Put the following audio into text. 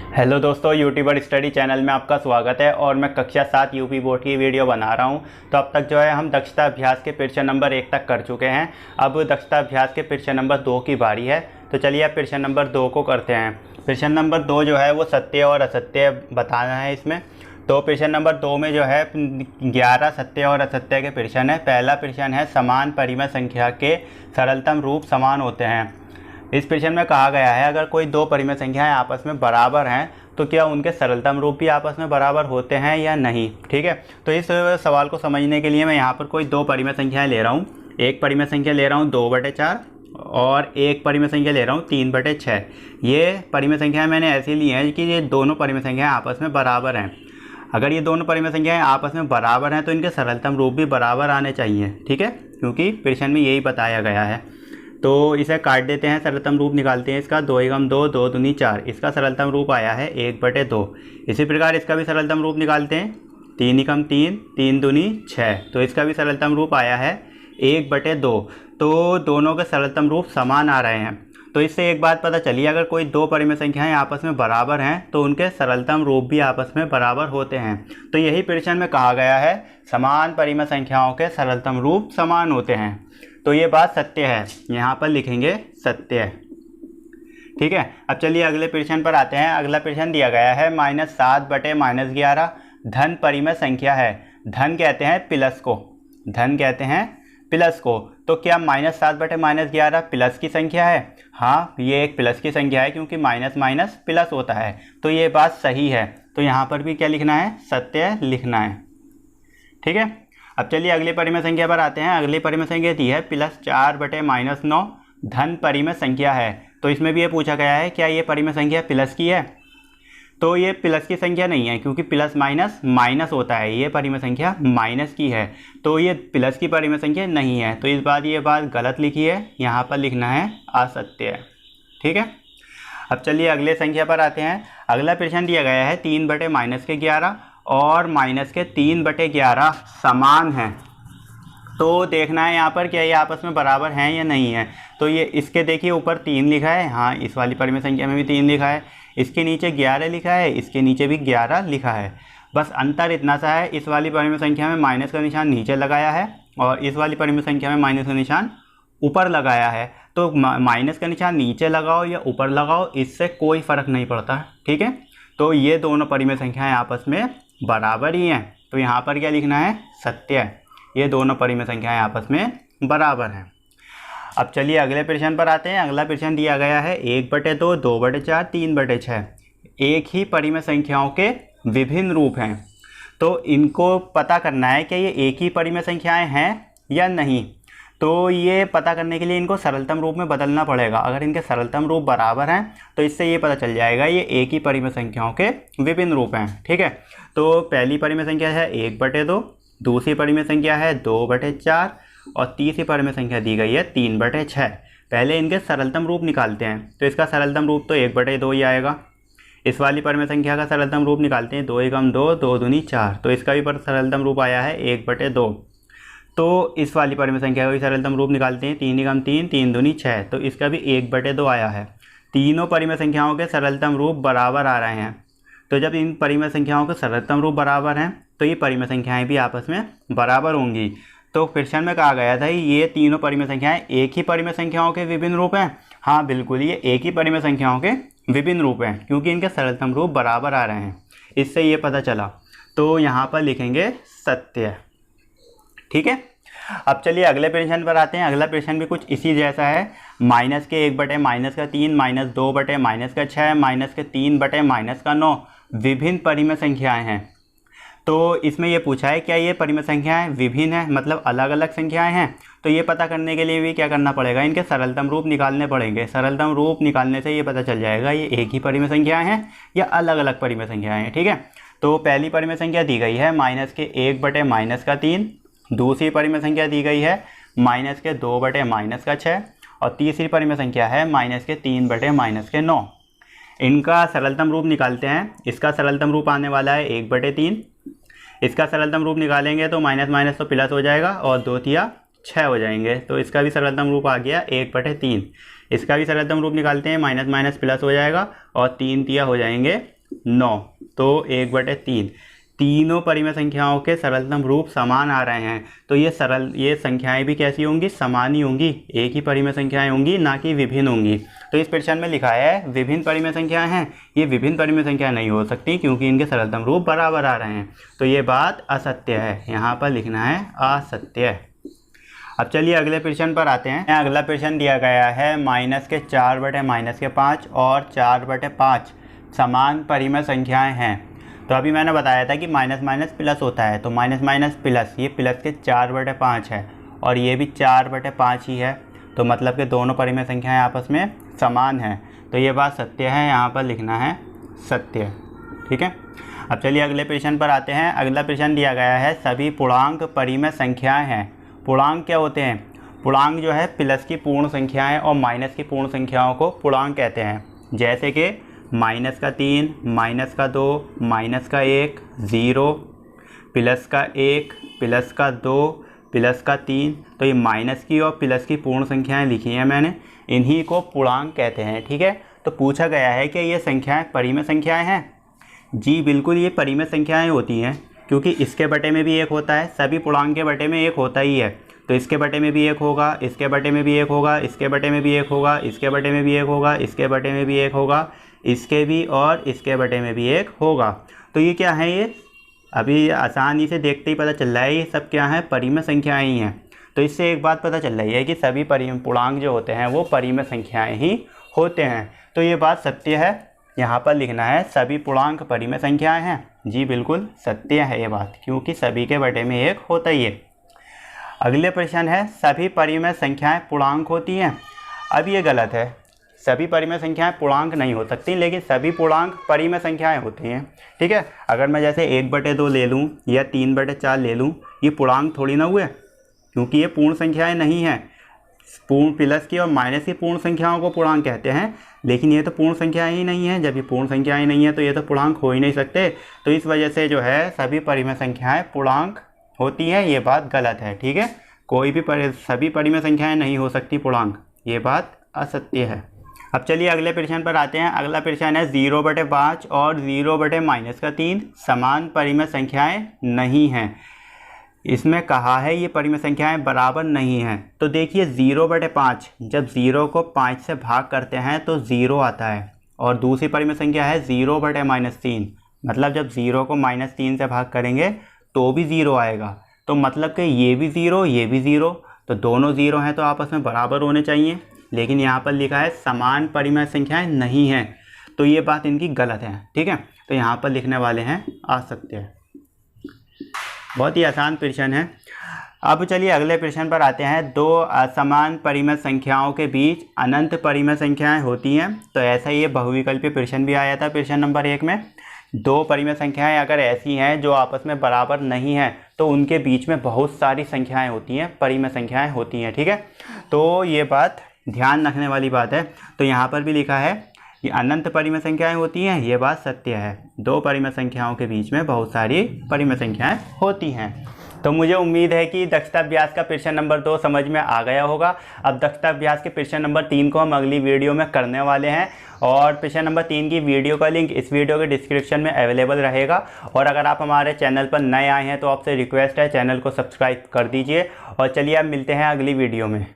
Hello दोस्तों, YouTuber study channel में आपका स्वागत है। और मैं कक्षा 7 यूपी बोर्ड की वीडियो बना रहा हूं। तो अब तक जो है हम दक्षता अभ्यास के प्रश्न नंबर 1 तक कर चुके हैं। अब दक्षता अभ्यास के प्रश्न नंबर 2 की बारी है। तो चलिए अब प्रश्न नंबर 2 को करते हैं। प्रश्न नंबर 2 जो है वो सत्य और असत्य बताना है इसमें। तो प्रश्न नंबर 2 में जो है 11 सत्य और असत्य के प्रश्न है। पहला प्रश्न है, समान परिमेय संख्या के सरलतम रूप समान होते हैं। इस प्रश्न में कहा गया है, अगर कोई दो परिमेय संख्याएं आपस में बराबर हैं तो क्या उनके सरलतम रूप भी आपस में बराबर होते हैं या नहीं। ठीक है, तो इस सवाल को समझने के लिए मैं यहाँ पर कोई दो परिमेय संख्याएं ले रहा हूँ। एक परिमेय संख्या ले रहा हूँ 2/4 और एक परिमेय संख्या ले रहा हूँ 3/6। ये परिमेय संख्याएं मैंने ऐसी ली हैं कि ये दोनों परिमेय संख्याएं आपस में बराबर हैं। अगर ये दोनों परिमेय संख्याएं आपस में बराबर हैं तो इनके सरलतम रूप भी बराबर आने चाहिए। ठीक है, क्योंकि प्रश्न में यही बताया गया है। तो इसे काट देते हैं, सरलतम रूप निकालते हैं इसका। 2 × 2 2 दूनी 4। इसका सरलतम रूप आया है 1/2। इसी प्रकार इसका भी सरलतम रूप निकालते हैं। 3 × 3 3 दूनी 6। तो इसका भी सरलतम रूप आया है 1/2। तो दोनों के सरलतम रूप समान आ रहे हैं। तो इससे एक बात पता चली, अगर कोई दो परिमेय संख्याएं आपस में बराबर हैं तो उनके सरलतम रूप भी आपस में बराबर होते हैं। तो यही प्रश्न में कहा गया है, समान परिमेय संख्याओं के सरलतम रूप समान होते हैं। तो ये बात सत्य है, यहाँ पर लिखेंगे सत्य है। ठीक है, अब चलिए अगले प्रश्न पर आते हैं। अगला प्रश्न दिया गया है, -7/-11 धन परिमेय संख्या है। धन कहते हैं प्लस को, धन कहते हैं प्लस को। तो क्या -7/-11 प्लस की संख्या है? हाँ, ये एक प्लस की संख्या है, क्योंकि माइनस माइनस प्लस होता है। तो ये बात सही है। तो यहाँ पर भी क्या लिखना है? सत्य लिखना है। ठीक है, अब चलिए अगली परिमेय संख्या पर आते हैं। अगली परिमेय संख्या दी है +4/-9 धन परिमेय संख्या है। तो इसमें भी ये पूछा गया है, क्या ये परिमेय संख्या प्लस की है? तो ये प्लस की संख्या नहीं है, क्योंकि प्लस माइनस माइनस होता है। ये परिमेय संख्या माइनस की है, तो ये प्लस की परिमेय संख्या नहीं है। तो इस बार ये बात गलत लिखी है, यहाँ पर लिखना है असत्य। ठीक है, अब चलिए अगले संख्या पर आते हैं। अगला प्रश्न दिया गया है 3/-11 और -3/11 समान है। तो देखना है यहाँ पर क्या ये आपस में बराबर हैं या नहीं है। तो ये इसके देखिए ऊपर 3 लिखा है, हाँ इस वाली परिमेय संख्या में भी 3 लिखा है। इसके नीचे 11 लिखा है, इसके नीचे भी 11 लिखा है। बस अंतर इतना सा है, इस वाली परिमेय संख्या में माइनस का निशान नीचे लगाया है और इस वाली परिमेय संख्या में माइनस का निशान ऊपर लगाया है। तो माइनस का निशान नीचे लगाओ या ऊपर लगाओ, इससे कोई फ़र्क नहीं पड़ता। ठीक है, तो ये दोनों परिमेय संख्याएं आपस में बराबर ही हैं। तो यहाँ पर क्या लिखना है? सत्य है। ये दोनों परिमेय संख्याएं आपस में बराबर हैं। अब चलिए अगले प्रश्न पर आते हैं। अगला प्रश्न दिया गया है 1/2 2/4 3/6 एक ही परिमेय संख्याओं के विभिन्न रूप हैं। तो इनको पता करना है कि ये एक ही परिमेय संख्याएं हैं या नहीं। तो ये पता करने के लिए इनको सरलतम रूप में बदलना पड़ेगा। अगर इनके सरलतम रूप बराबर हैं तो इससे ये पता चल जाएगा ये एक ही परिमेय संख्याओं के विभिन्न रूप हैं। ठीक है, तो पहली परिमेय संख्या है 1/2, दूसरी परिमेय संख्या है 2/4 और तीसरी परिमेय संख्या दी गई है 3/6। पहले इनके सरलतम रूप निकालते हैं। तो इसका सरलतम रूप तो 1/2 ही आएगा। इस वाली परिमेय संख्या का सरलतम रूप निकालते हैं। 2 × 2 2 दूनी 4। तो इसका भी सरलतम रूप आया है 1/2। तो इस वाली परिमेय संख्या का भी सरलतम रूप निकालते हैं। 3 × 3 3 दूनी 6। तो इसका भी 1/2 आया है। तीनों परिमेय संख्याओं के सरलतम रूप बराबर आ रहे हैं। तो जब इन परिमेय संख्याओं के सरलतम रूप बराबर हैं तो ये परिमेय संख्याएं भी आपस में बराबर होंगी। तो प्रश्न में कहा गया था ये तीनों परिमेय संख्याएं एक ही परिमेय संख्याओं के विभिन्न रूप हैं। हाँ बिल्कुल, ये एक ही परिमेय संख्याओं के विभिन्न रूप हैं, क्योंकि इनके सरलतम रूप बराबर आ रहे हैं। इससे ये पता चला। तो यहाँ पर लिखेंगे सत्य। ठीक है, अब चलिए अगले प्रश्न पर आते हैं। अगला प्रश्न भी कुछ इसी जैसा है। -1/-3 -2/-6 -3/-9 विभिन्न परिमेय संख्याएं हैं। तो इसमें ये पूछा है क्या ये परिमेय संख्याएं विभिन्न हैं, मतलब अलग अलग संख्याएं हैं। तो ये पता करने के लिए भी क्या करना पड़ेगा? इनके सरलतम रूप निकालने पड़ेंगे। सरलतम रूप निकालने से ये पता चल जाएगा ये एक ही परिमेय संख्याएं हैं या अलग अलग परिमेय संख्याएं हैं। ठीक है, तो पहली परिमेय संख्या दी गई है -1/-3, दूसरी परिमेय संख्या दी गई है -2/-6 और तीसरी परिमेय संख्या है -3/-9। इनका सरलतम रूप निकालते हैं। इसका सरलतम रूप आने वाला है 1/3। इसका सरलतम रूप निकालेंगे तो माइनस माइनस तो प्लस हो जाएगा और 2 तिया 6 हो जाएंगे। तो इसका भी सरलतम रूप आ गया 1/3। इसका भी सरलतम रूप निकालते हैं, माइनस माइनस प्लस हो जाएगा और 3 तिया हो जाएंगे 9, तो 1/3। तीनों परिमेय संख्याओं के सरलतम रूप समान आ रहे हैं, तो ये संख्याएं भी कैसी होंगी, समान ही होंगी, एक ही परिमेय संख्याएं होंगी, ना कि विभिन्न होंगी। तो इस प्रश्न में लिखा है विभिन्न परिमेय संख्याएं हैं, ये विभिन्न परिमेय संख्याएं नहीं हो सकती क्योंकि इनके सरलतम रूप बराबर आ रहे हैं, तो ये बात असत्य है, यहाँ पर लिखना है असत्य। अब चलिए अगले प्रश्न पर आते हैं। अगला प्रश्न दिया गया है -4/-5 और 4/5 समान परिमेय संख्याएं हैं। तो अभी मैंने बताया था कि माइनस माइनस प्लस होता है, तो माइनस माइनस प्लस, ये प्लस के 4/5 है और ये भी 4/5 ही है, तो मतलब कि दोनों परिमेय संख्याएं आपस में समान हैं, तो ये बात सत्य है, यहाँ पर लिखना है सत्य। ठीक है, अब चलिए अगले प्रश्न पर आते हैं। अगला प्रश्न दिया गया है सभी पूर्णांक परिमेय संख्याएं हैं। पूर्णांक क्या होते हैं? पूर्णांक जो है प्लस की पूर्ण संख्याएं और माइनस की पूर्ण संख्याओं को पूर्णांक कहते हैं, जैसे कि -3, -2, -1, 0, +1, +2, +3। तो ये माइनस की और प्लस की पूर्ण संख्याएं लिखी हैं मैंने, इन्हीं को पूर्णांक कहते हैं। ठीक है, तो पूछा गया है कि ये संख्याएं परिमेय संख्याएं हैं। जी बिल्कुल, ये परिमेय संख्याएं होती हैं, क्योंकि इसके बटे में भी एक होता है, सभी पूर्णांक के बटे में एक होता ही है, तो इसके बटे में भी एक होगा, इसके बटे में भी एक होगा, इसके बटे में भी एक होगा, इसके बटे में भी एक होगा, इसके बटे में भी एक होगा, इसके भी और इसके बटे में भी एक होगा। तो ये क्या है, ये अभी आसानी से देखते ही पता चल रहा है, ये सब क्या है, परिमेय संख्याएं ही हैं। तो इससे एक बात पता चल रही है कि सभी पूर्णांक जो होते हैं वो परिमेय संख्याएं ही होते हैं, तो ये बात सत्य है, यहाँ पर लिखना है सभी पूर्णांक परिमेय संख्याएं हैं। जी बिल्कुल सत्य है ये बात, क्योंकि सभी के बटे में एक होता ही है। अगले प्रश्न है सभी परिमेय संख्याएं पूर्णांक होती हैं। अब ये गलत है, सभी परिमेय संख्याएं पूर्णांक नहीं हो सकती, लेकिन सभी पूर्णांक परिमेय संख्याएं होती हैं। ठीक है, अगर मैं जैसे 1/2 ले लूँ या 3/4 ले लूँ, ये पूर्णांक थोड़ी ना हुए, क्योंकि ये पूर्ण संख्याएं नहीं हैं। पूर्ण प्लस की और माइनस की पूर्ण संख्याओं को पूर्णांक कहते हैं, लेकिन ये तो पूर्ण संख्याएं ही नहीं है। जब ये पूर्ण संख्याएं नहीं है तो ये तो पूर्णांक हो ही नहीं सकते, तो इस वजह से जो है सभी परिमेय संख्याएं पूर्णांक होती हैं, ये बात गलत है। ठीक है, कोई भी सभी परिमेय संख्याएं नहीं हो सकती पूर्णांक, ये बात असत्य है। अब चलिए अगले प्रश्न पर आते हैं। अगला प्रश्न है 0/5 और 0/-3 समान परिमेय संख्याएं नहीं हैं। इसमें कहा है ये परिमेय संख्याएं बराबर नहीं हैं। तो देखिए 0/5, जब 0 को 5 से भाग करते हैं तो 0 आता है, और दूसरी परिमेय संख्या है 0/-3, मतलब जब 0 को -3 से भाग करेंगे तो भी 0 आएगा, तो मतलब कि ये भी 0 ये भी 0, तो दोनों 0 हैं तो आपस में बराबर होने चाहिए, लेकिन यहाँ पर लिखा है समान परिमेय संख्याएं नहीं हैं, तो ये बात इनकी गलत है। ठीक है, तो यहाँ पर लिखने वाले हैं असत्य। बहुत ही आसान प्रश्न है। अब चलिए अगले प्रश्न पर आते हैं। दो असमान परिमेय संख्याओं के बीच अनंत परिमेय संख्याएं होती हैं। तो ऐसा ये बहुविकल्पीय प्रश्न भी आया था प्रश्न नंबर 1 में। दो परिमेय संख्याएं अगर ऐसी हैं जो आपस में बराबर नहीं हैं तो उनके बीच में बहुत सारी संख्याएं होती हैं, परिमेय संख्याएं होती हैं। ठीक है, तो ये बात ध्यान रखने वाली बात है। तो यहाँ पर भी लिखा है कि अनंत परिमेय संख्याएं होती हैं, ये बात सत्य है। दो परिमेय संख्याओं के बीच में बहुत सारी परिमेय संख्याएं होती हैं। तो मुझे उम्मीद है कि दक्षता अभ्यास का प्रश्न नंबर 2 समझ में आ गया होगा। अब दक्षता अभ्यास के प्रश्न नंबर 3 को हम अगली वीडियो में करने वाले हैं, और प्रश्न नंबर 3 की वीडियो का लिंक इस वीडियो के डिस्क्रिप्शन में अवेलेबल रहेगा। और अगर आप हमारे चैनल पर नए आए हैं तो आपसे रिक्वेस्ट है चैनल को सब्सक्राइब कर दीजिए। और चलिए अब मिलते हैं अगली वीडियो में।